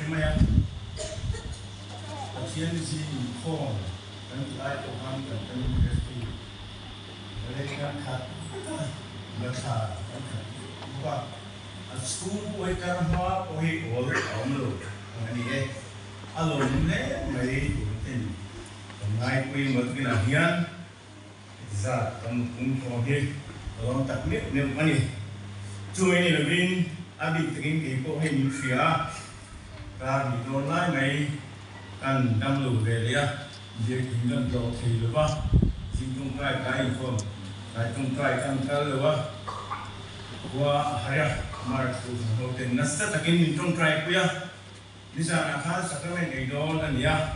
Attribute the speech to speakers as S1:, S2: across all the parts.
S1: maya Asian is in form and the eye of one and the university. They can cut the car. But a school way can have or he all on and he alone there may in the night we must be a here. That come from here along that money. Too many living, I've been thinking people in fear. Ra bị đồn lại mấy ăn đâm lù về đấy à, giờ kinh doanh đồ thì được ba, xin trong cái phong, cái trong cái được ba, qua hay mà cũng một tên nát tất cả những trong cái kia, đi ra là khá sắc cái này đó là nhá,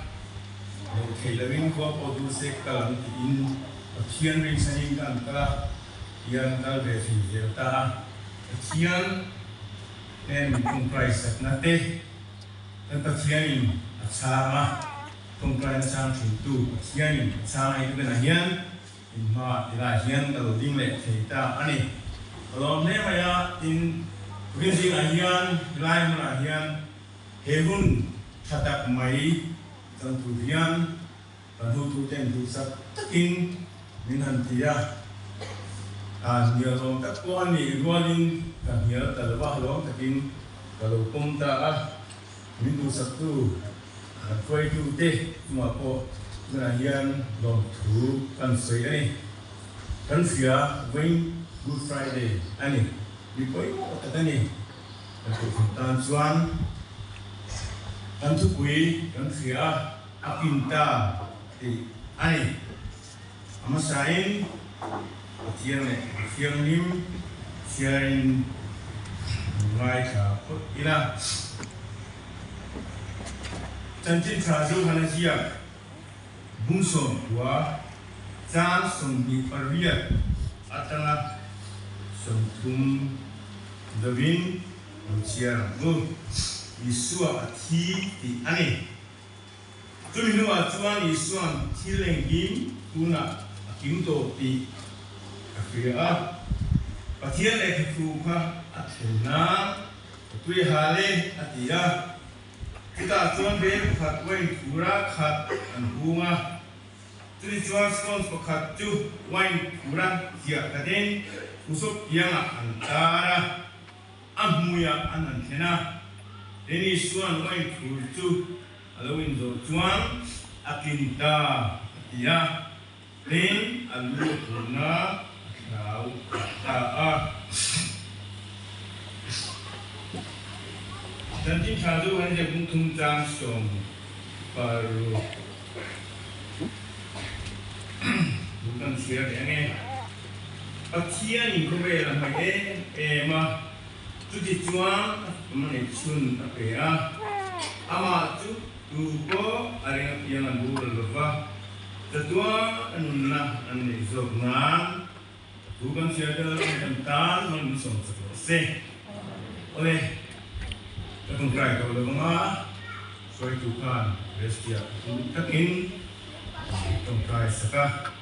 S1: thì là những qua produce cái làm in, thiên nhiên sinh cái hiện cái về thì giờ ta thiên nên trong cái sắc nát thế dan tersianin sama komplain sang itu tersianin sama itu kenahian imma ilahian kalau dingle cerita ani kalau memang in begini ahian ilahi melahian hehun kata mai tentuian tentu sat takin minantia nyerong tak kuan ni kuanin kan nyer terlebah long takin kalau kumta Minggu Sabtu, kue tu deh, cuma ko kenahian long tu kan saya ni, kan saya wing Good Friday, ani, di koi kata ni, untuk hutan suan, kan tu kue kan saya apinta di ani, amasain, siang nim, siang mulai kah, ina. Chân trên trà dâu hana ziak bung som qua chan som bi parviat atanga som thum davin chia go isua thi ti ani tumi no atuan isuan thilengim tuna kim to ti afia pathian e khu kha athena tui hale atia kita tuan ben khat wain pura khat an hunga tuni chuan stones ko khat chu wain pura zia kaden usop yanga antara amuya anan thena deni suan wain pur chu alawin do chuan akinta ya len alu purna rau ta a dan tim satu hanya buntung langsung baru bukan siapa yang ini Pasian ini kau lah mah tu dijual mana cun apa ya ama tu duko ada yang anggur lepas tetua anuna ane zognan bukan siapa tentang manusia selesai oleh Katong try kalau lepas soal tukan restia takin katong try saka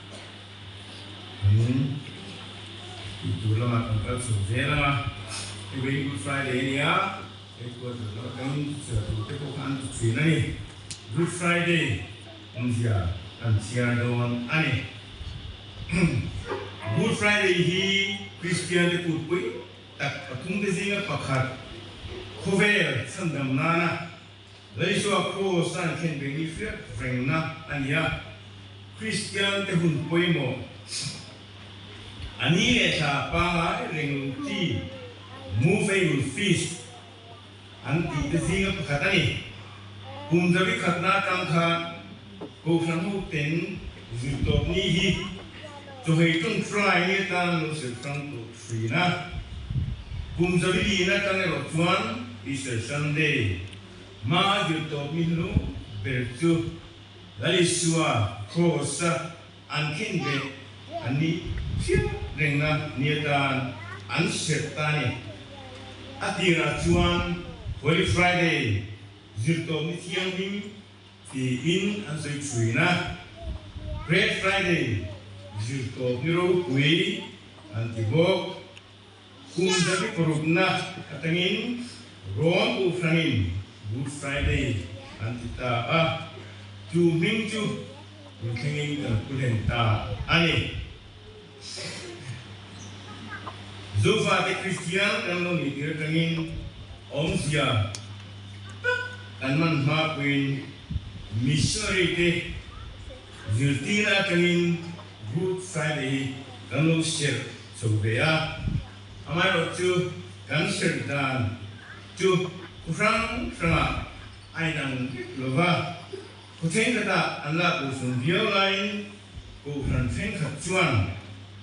S1: itu lah angkat sumber lah ini Good Friday ni ya itu adalah kan satu tepukan sini ni Good Friday ansia doang aneh Good Friday hi Christian itu pun tak patung desinga pakat Kovel sendam nana, leiswa ko san ken benefit frengna ania Christian tehun poimo, ani eta panga renguti moving feast, anti kesinga pakatani, kumjabi katna tangka, ko framu ten zutop nihi, johai tung try ni tan lo sertang tu frina, kumjabi di na tan erotuan. Easter Sunday, ma juto milu bertu, dari sua kosa angkin be, ani siapa dengan niatan ansetani, atira cuan Holy Friday, juto mitiang ini, in ansoi cuina, Great Friday, juto miru kui, antibok, kumjabi korupna katangin. Rom ufranin
S2: Good Friday antita chu ming chu thengin kan kulen ta ani Zufa de Christian kan lo ni dir tengin omsia kan man ma queen missionary de ziltina tengin Good Friday kan lo share so bea amai ro chu kan share dan chu kurang sama ai nang lova kucing kata anda kusun dia lain kusan sing kecuan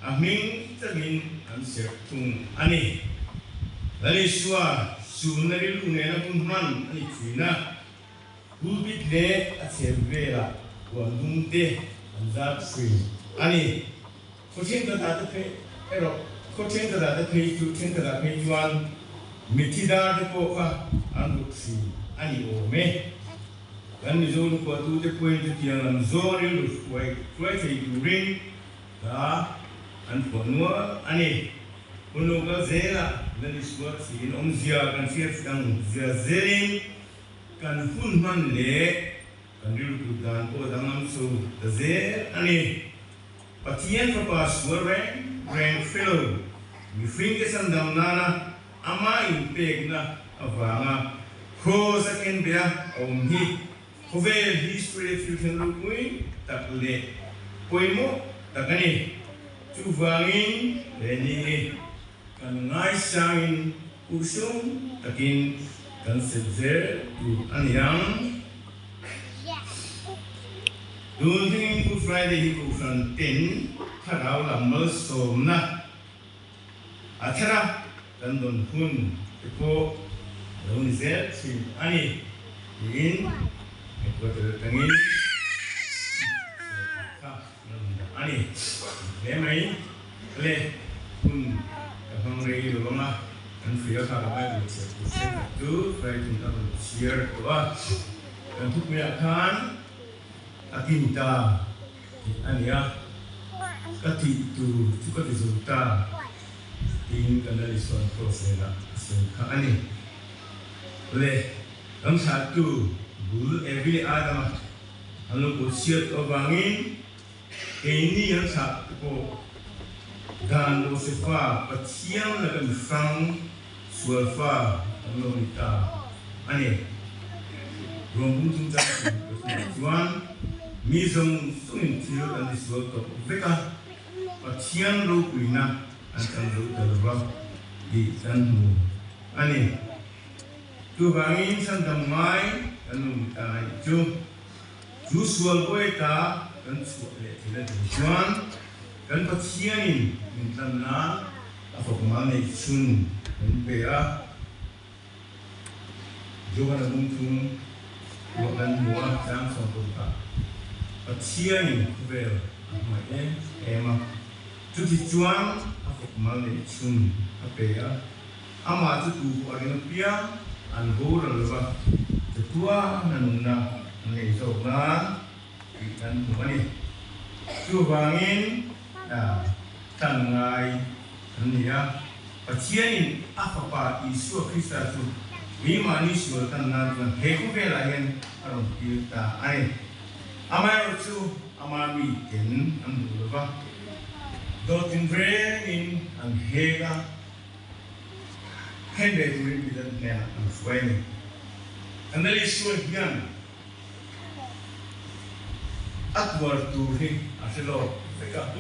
S2: amin termin ansir tung ani dari suah sunari lungena pun man ani cina kubit de acervela wandung de anzat free ani kucing kata te ero kucing kata te kucing kata te juan mitida de poka anu si ani ome kan zone ko tu de point tiang am zone lu kwai kwai during da an ponua ani puno ka zela dan iswat sin om zia kan fiat dang zia zerin kan hun man le kan lu dan ko dang am so da ze ani patien pa sware grand fellow mi finge san dam nana ama impeg na avanga ko saken bia om hi Kove history fusion ropui tak le poimo takani cuvangin leni kan ngai sangin usung takin kan sebzer tu anyang during Good Friday ku san tin tharau lamal somna athara kan don hun ko don zel sin ani in betul tengin, ani, lemai, le, pun, kahang rei lama, kan fia kahai bersepusen tu, fai kita share doa, kan tu punya kan, atinta, ani ya, kati tu, cukup resulta, ting kan dari suatu proses lah, ani, le, kan satu. Guru every adam anu ko siat obangin ini yang satu ko dan ko sefa patiang na kan fang sualfa anu kita ani rombung tunta tuan misong sungin tiyo dan disuat ko veka patiang ro kuina akan ro dalwa di tanmu ani tu bangin sandamai anu ta ju sual boy ta kan sual le tila juan kan patianin mintan na afok mane sun kan pera jogan mungtung jogan mua jang sangkota patianin kubel amae ema tu juan afok mane sun apea ama tu ageno pia an bora leba Ketua nanuna ngesokna ikan bumani cubangin tangai nia pacianin apa isu Kristus tu imani isu tanah tu heku belayan arom kita ai amai tu amami ten amdulva dotin brain ang hega hende turin bidan nena ang suaini Andali suahian atwar tuhi aselo teka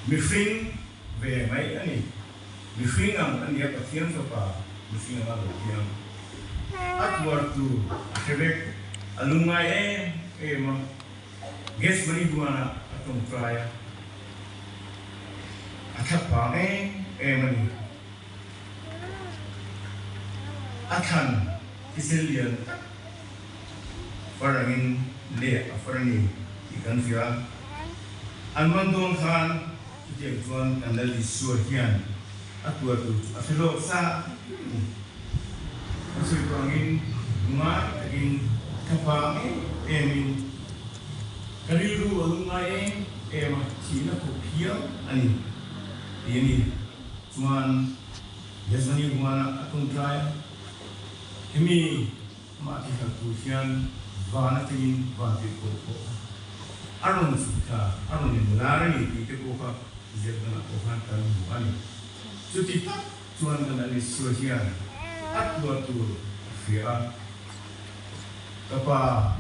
S2: mifing be mai ani mifing ang ania patian sopa mifing ang patian atwar tu asebek alumai ma ges bani buana atong traya atapa mani akan Israelian farangin le afarani ikan fia anman dong kan dia tuan andal di suahian atua tu asilo sa asil farangin ma ingin kapang emin kaliru alumai ema Cina kopia ani ini tuan biasanya gimana akun try Emi mati kakusian vanatin vati koko. Aron suka aron larani ite koka zebna kohan kan buani. Cuti tuan dengan Iswasian atu fia kapa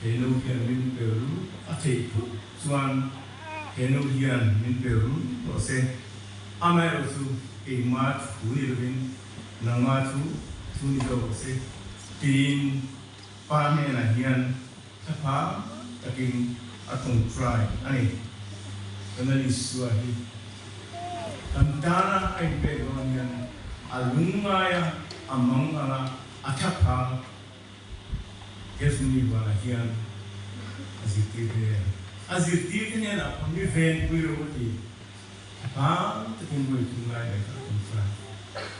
S2: Henuhian min Peru ate tuan Henuhian min Peru ose amarosu imat hunirvin namatu tunido ose tin pamena hian kapa taking atong try ani dengan Iswahi Tantana ay begonian alungaya among atapa kesuni balahian azirti na pamiven kuiroti pa takin tungai ay katunsa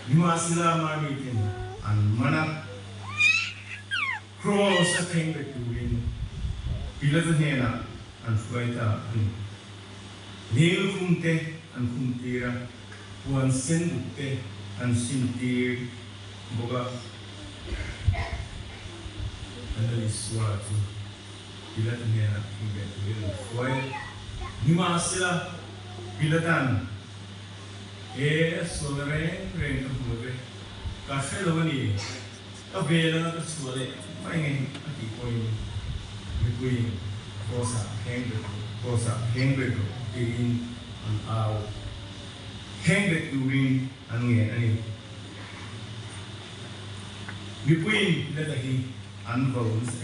S2: lima sila maritin an manak cross ating betuin pilatahena an suwaita nil kumte an kumtira puan sendukte an sintir boga andali suatu pilatahena betuin suwai lima sila pilatan solare reng kumure kasih lawani kabela kasuale main ati koi bikuin kosa hengbe in an au hengbe tuwing ani bikuin ladahi an baus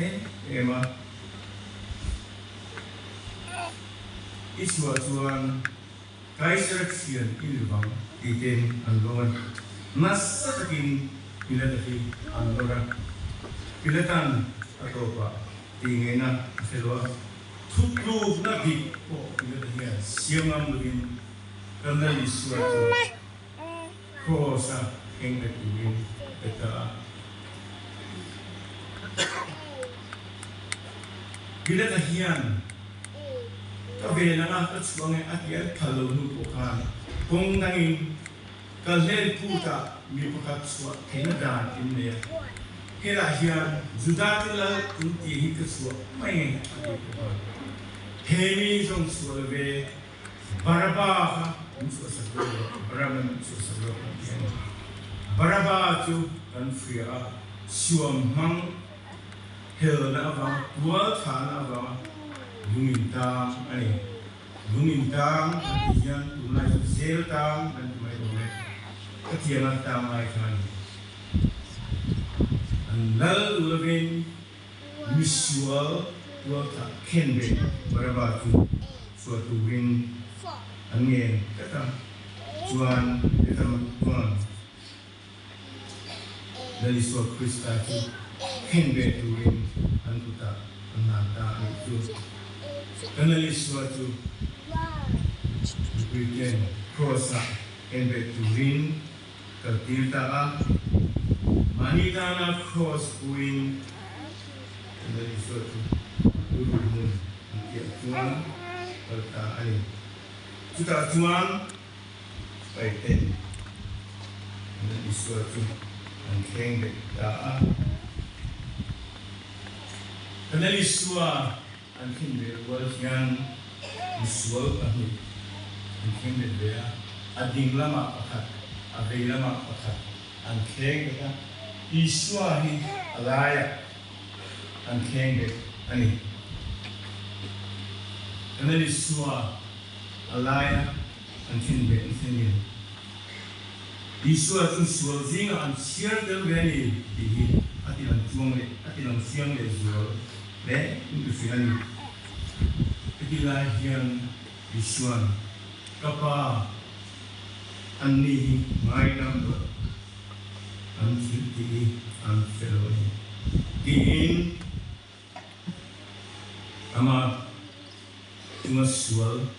S2: ema iswa tuan kaiseraksian ilbang iten an longan nasatakin piladahi an longan pilatan atopa tingena selwa tutlu nabi ko piladahi siamam lugin karena isuatu kosa hengbe tuwing eta piladahian kabela nga katswange atyat kalonu pokan kung nanging kalel puta mi pakatswa kenadan inne kelahian judatila kunti hikatswa may hemi jong swalve baraba unswa saglo baraman unswa saglo baraba tu kan fria suam hang hel na ba tual thana ba Lumintang, lumintang, nantiyan tunay sa seltang, dan may tunay. Katiyangan tamay kani. Ang lal ulagin, visual, tuwata, kenbe, barabatu, suatu rin, angin, kata, tuan, tuan. Dari suatu kristatu, kenbe turin, antuta, anata, itu. Kanali suatu weekend cross embe turin kertirta manita na cross kuin kanali suatu urumun tiap tuan kerta ani kita tuan baiten kanali suatu angkeng ta kanali suatu Angkin berwal yang visual kami, angkin berbeda. Ading lama pakat, abai lama pakat. Angkin kita iswahi alaya, angkin bet ani. Karena iswa alaya, angkin bet ini. Iswa tu sual zinga an siar terbeli di atilang tuang le, atilang siang le sual. Le, itu siang. Ketilahian Isuan kapa anni mai number anti anfeloi diin ama tumaswal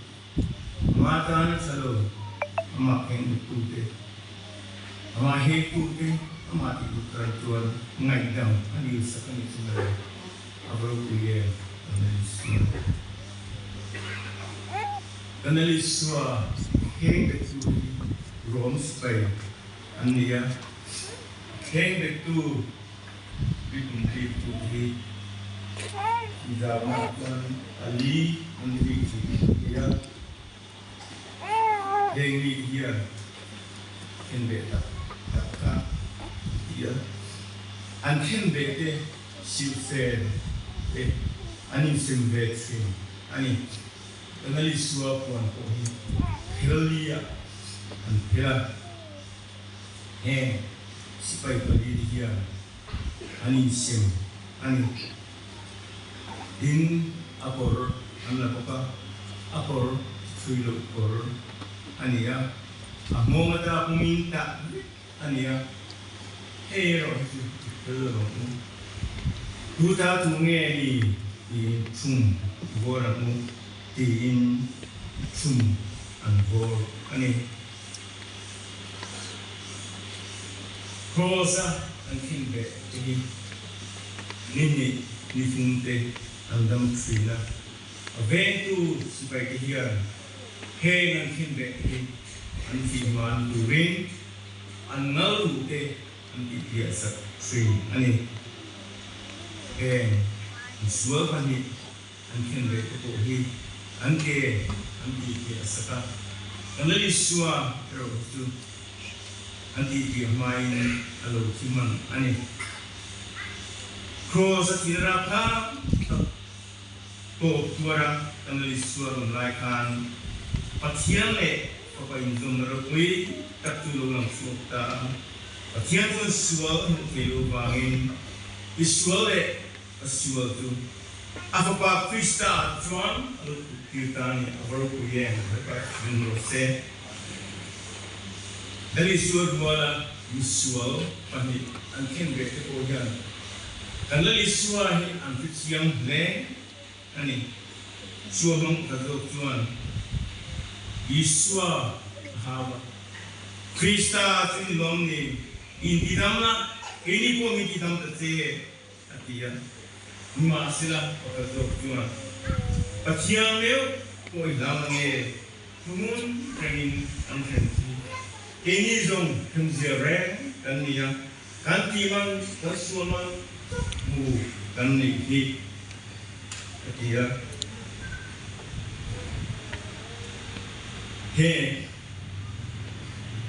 S2: matan salo ama keng tute ama he tute ama ti utratuan ngai dam ani sakani sunai abro kuye anisi Kanaliswa heng betul Rome Spain ania heng back to complete to the Zaman Ali and the here heng here in beta here and heng back the shield said ani simvet sim ani anali swap one for him helia and hela sipai padi dia ani sim ani din apor anla papa apor suilo por ania amomata puminta ania hero hello duta tunge ni chum gora mu tin chum an gor ani Rosa and Kimbe, Nini, Nifunte, and Damtrina. A ventu spike here, Hay and Kimbe, and Timan to rain, and Nalute, and the Piazza tree, and Swabani, and Kimbe, and Gay, and the Piazza, and let it swa, too. Anti dia main alo timan ani cross atiraka to tuara tangali suara laikan patian le apa injom ropui taktulo lang sukta patian tu sual kelo bangin isual le asual tu apa Krista tuan alo kirtani avaro kuyen apa jinrose dari suara wala visual pani angkin bete kojan kalau suara ni angkit siang le ani suara kado tuan iswa hawa Krista tinlom ni indidamna ini pun indidam terce atia masila kado tuan pasiang leo koi damne tumun kengin angkin ini zong kemzeren dan niya kantiman kasuman mu dan ni dia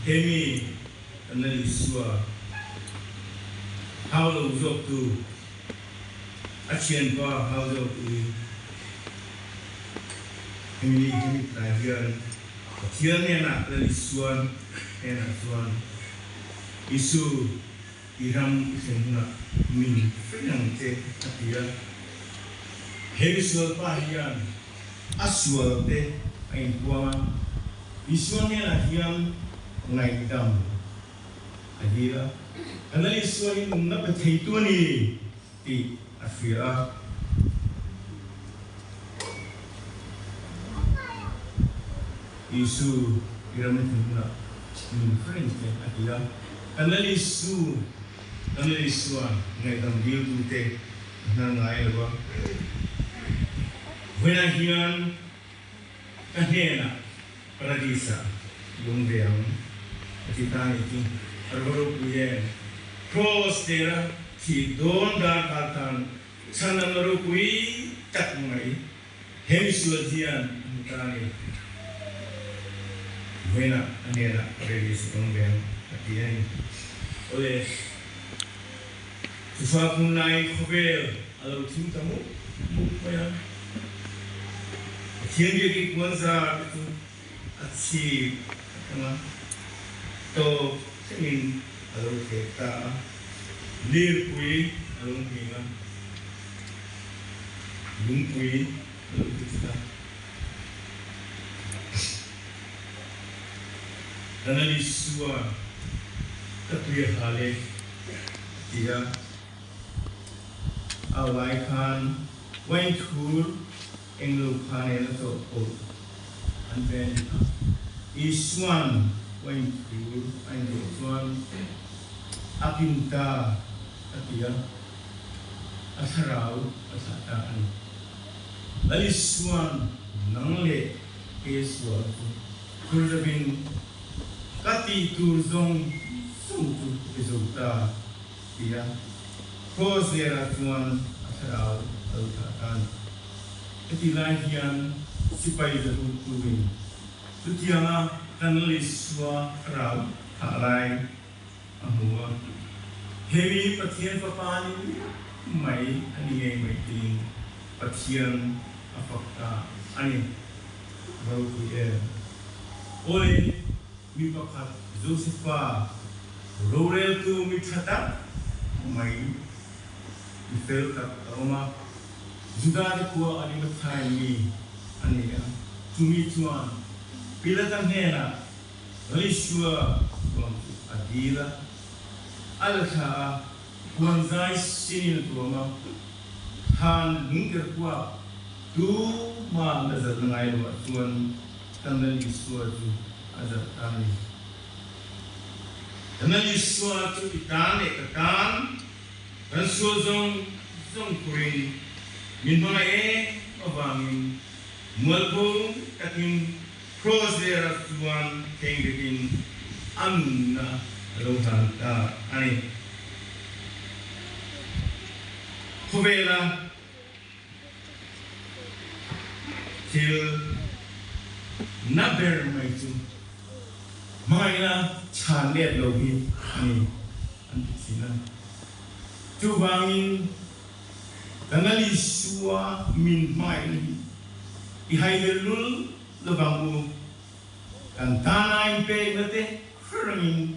S2: hemi analiswa how lo zok tu action pa how zok tu hemi tahian tiangnya nak analiswan enak tuan isu iram semua min yang te dia heriswal pahian aswal te ain buang isuannya lah yang naik dam adira karena isuan ini nak berhenti ni di Afrika isu iram semua friends adia kanali suan ngai dam bil tu te na ngai lo wena hian kahena paradisa yung deang atitani tu argoro kuye cross tera si don dan katan sanamaro kui tak ngai hemisuadian mutani Buena, anera, revisi con ben, aquí hay. Oleh, susah pun naik kubel, alau tim tamu, bukan. Kian dia di kuasa itu, asyik, apa? To, semin, alau kita, lirpui, alau kita, lumpui, alau kita. Analisa ketujuh hal dia awalkan wentur englukan itu dan isuan wentur englukan apinta dia asarau asataan isuan nangle isuan kurjabin kati turzong sungtu resulta dia cross era tuan asal alkan etilah hian sipai jatuh tuin tutianga kanaliswa rau halai ahua heavy pathian papani mai ani mai ting pathian afakta ani rau kuye ole mi pakat Josepha Rorel tu mi thata mai ifel tak aroma juda de kuwa ani mathai mi ani ya tumi tuan pilatan hena Alishua adila alha kuanzai sinin tuama han nungker kuwa tu ma nazar ngai lo tuan kandan Yeshua tu azar kami kandan Yeshua tu ikan ekakan dan suazong zong kuring min mana awangin mulpo katin cross there tuan kengikin amna lohan ta ani kubela til naber mai tu mai na chanet lohi ani antisina tu bangin kanali suwa min mai i hailul lebangu kan tanah impe nate frangin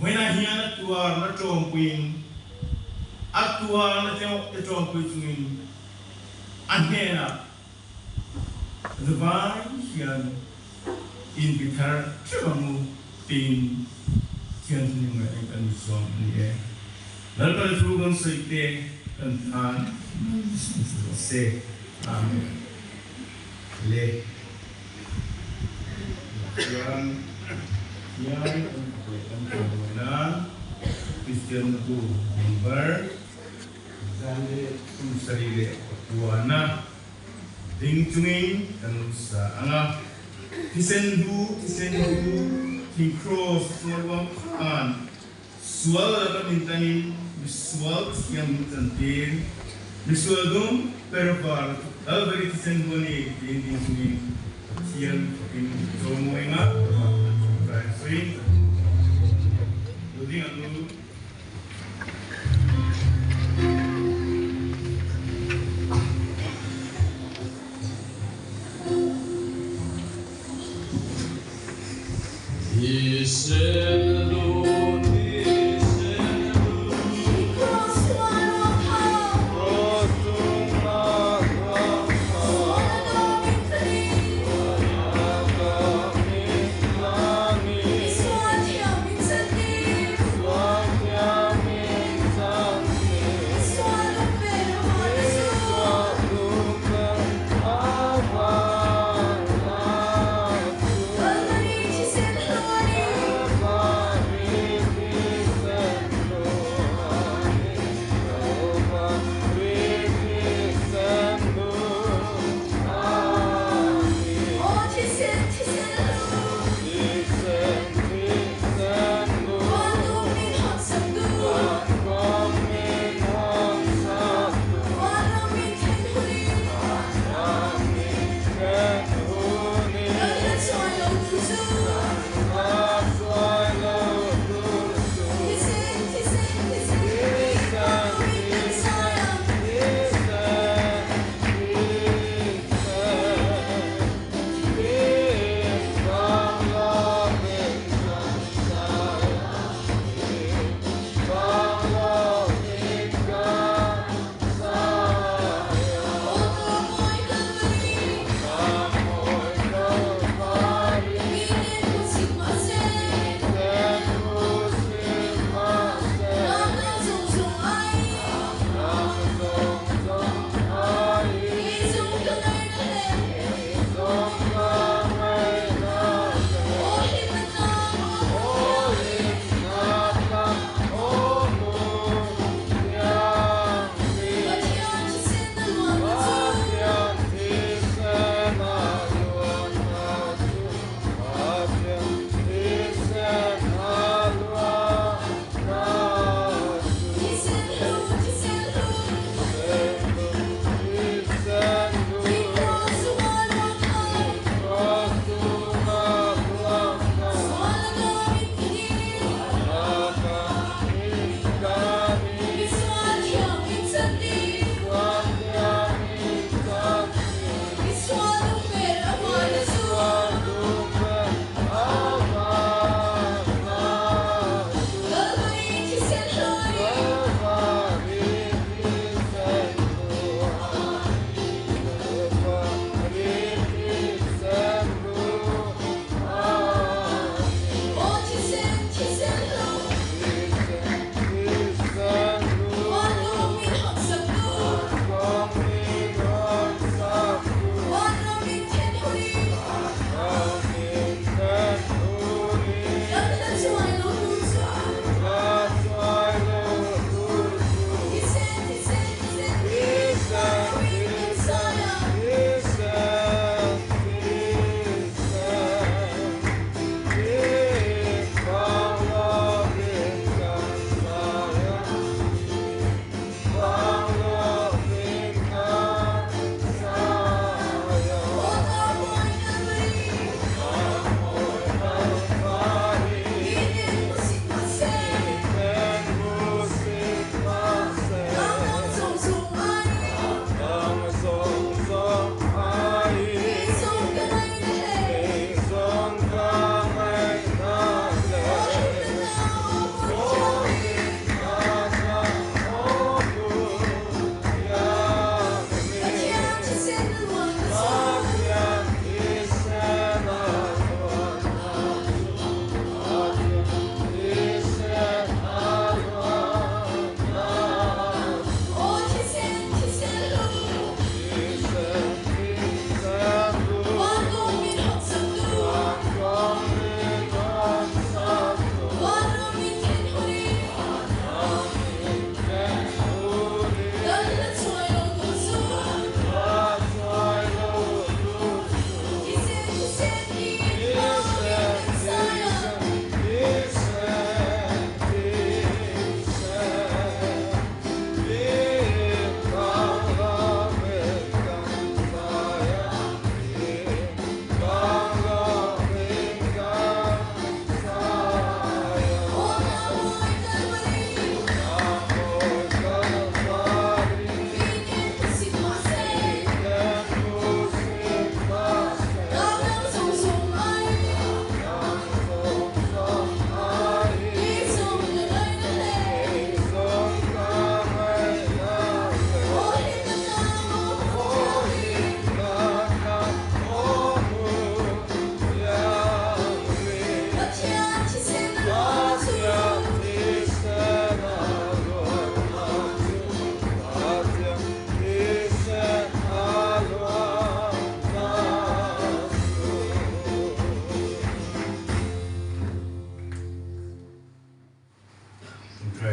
S2: wena hiana tuar na trompuin atua na trompuin anhena leban hian in bitar trebangu tin tian ni ngai kan som ni e lalpan frugon soite kan tan se amen le yang kemudian Kristian itu member jadi sumsari wana dingcungin dan usaha angah tisendu ting cross suarwam kan sual dapat mintanin visual yang cantik visual dong perbar bagi tisendu ni dingcungin siang in zomo ingat sering jadi anu
S3: Swati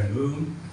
S2: room